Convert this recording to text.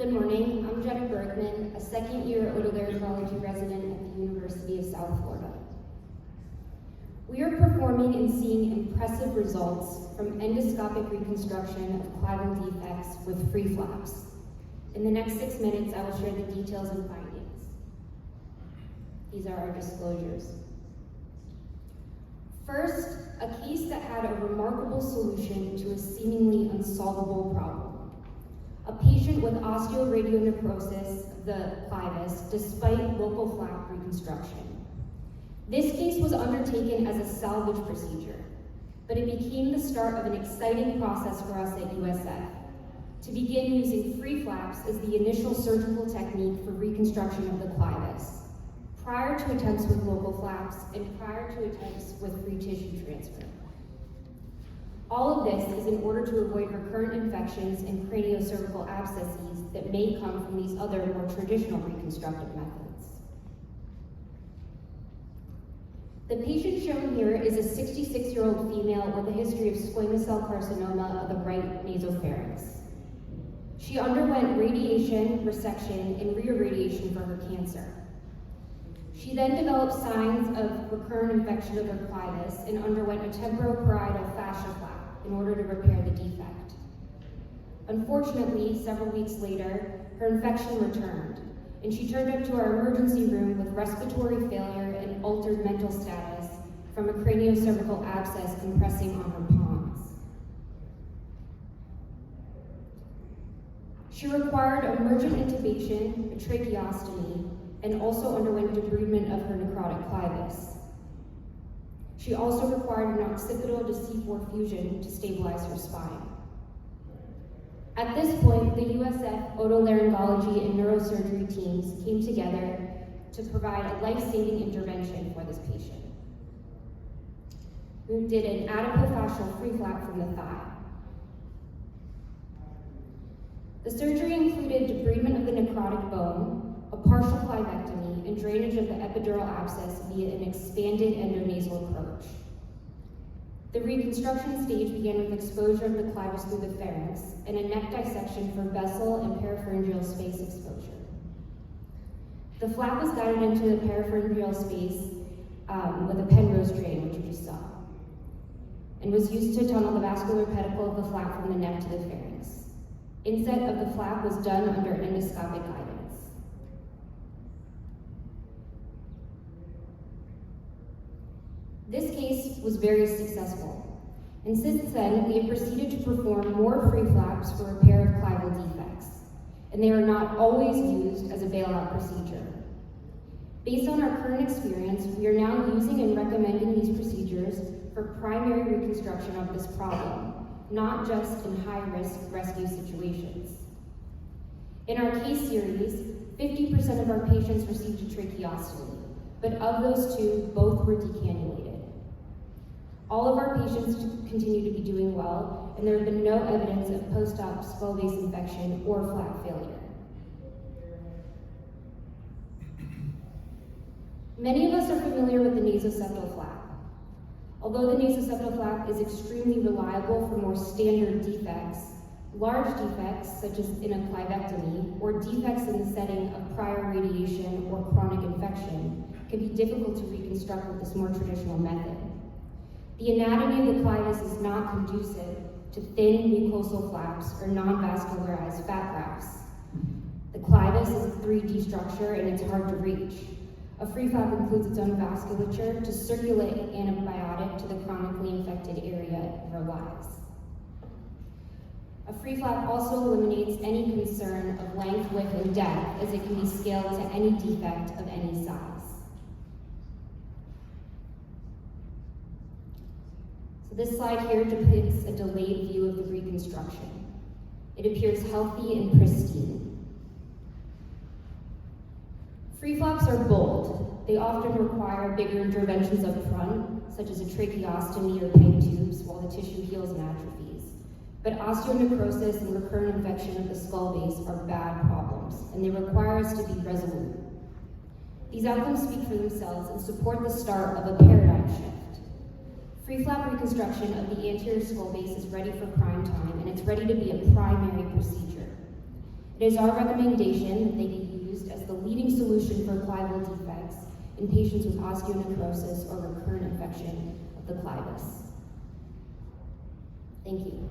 Good morning, I'm Jenna Bergman, a second-year otolaryngology resident at the University of South Florida. We are performing and seeing impressive results from endoscopic reconstruction of clival defects with free flaps. In the next 6 minutes, I will share the details and findings. These are our disclosures. First, a case that had a remarkable solution to a seemingly unsolvable problem. A patient with osteoradionecrosis of the clivus despite local flap reconstruction. This case was undertaken as a salvage procedure, but it became the start of an exciting process for us at USF to begin using free flaps as the initial surgical technique for reconstruction of the clivus, prior to attempts with local flaps and prior to attempts with free tissue transfer. All of this is in order to avoid recurrent infections and craniocervical abscesses that may come from these other more traditional reconstructive methods. The patient shown here is a 66-year-old female with a history of squamous cell carcinoma of the right nasopharynx. She underwent radiation, resection, and reirradiation for her cancer. She then developed signs of recurrent infection of her clivus and underwent a temporoparietal fascia flap in order to repair the defect. Unfortunately, several weeks later, her infection returned, and she turned up to our emergency room with respiratory failure and altered mental status from a craniocervical abscess compressing on her pons. She required emergent intubation, a tracheostomy, and also underwent debridement of her necrotic clivus. She also required an occipital to C4 fusion to stabilize her spine. At this point, the USF otolaryngology and neurosurgery teams came together to provide a life-saving intervention for this patient. We did an adipofascial free flap from the thigh. The surgery included debridement of the necrotic bone, a partial clivectomy, and drainage of the epidural abscess via an expanded endonasal approach. The reconstruction stage began with exposure of the clivus through the pharynx and a neck dissection for vessel and parapharyngeal space exposure. The flap was guided into the parapharyngeal space with a Penrose drain, which you just saw, and was used to tunnel the vascular pedicle of the flap from the neck to the pharynx. Inset of the flap was done under endoscopic guidance. This case was very successful, and since then, we have proceeded to perform more free flaps for repair of clival defects, and they are not always used as a bailout procedure. Based on our current experience, we are now using and recommending these procedures for primary reconstruction of this problem, not just in high-risk rescue situations. In our case series, 50% of our patients received a tracheostomy, but of those two, both were decannulated. All of our patients continue to be doing well, and there have been no evidence of post-op skull base infection or flap failure. Many of us are familiar with the nasoseptal flap. Although the nasoseptal flap is extremely reliable for more standard defects, large defects, such as in a clivectomy, or defects in the setting of prior radiation or chronic infection, can be difficult to reconstruct with this more traditional method. The anatomy of the clivus is not conducive to thin mucosal flaps or non-vascularized fat grafts. The clivus is a 3D structure and it's hard to reach. A free flap includes its own vasculature to circulate antibiotic to the chronically infected area it relies. A free flap also eliminates any concern of length, width, and depth, as it can be scaled to any defect of any size. So this slide here depicts a delayed view of the reconstruction. It appears healthy and pristine. Free flaps are bold. They often require bigger interventions up front, such as a tracheostomy or PEG tubes, while the tissue heals and atrophies. But osteonecrosis and recurrent infection of the skull base are bad problems, and they require us to be resolute. These outcomes speak for themselves and support the start of a paradigm shift. Free flap reconstruction of the anterior skull base is ready for prime time, and it's ready to be a primary procedure. It is our recommendation that they be used as the leading solution for clival defects in patients with osteonecrosis or recurrent infection of the clivus. Thank you.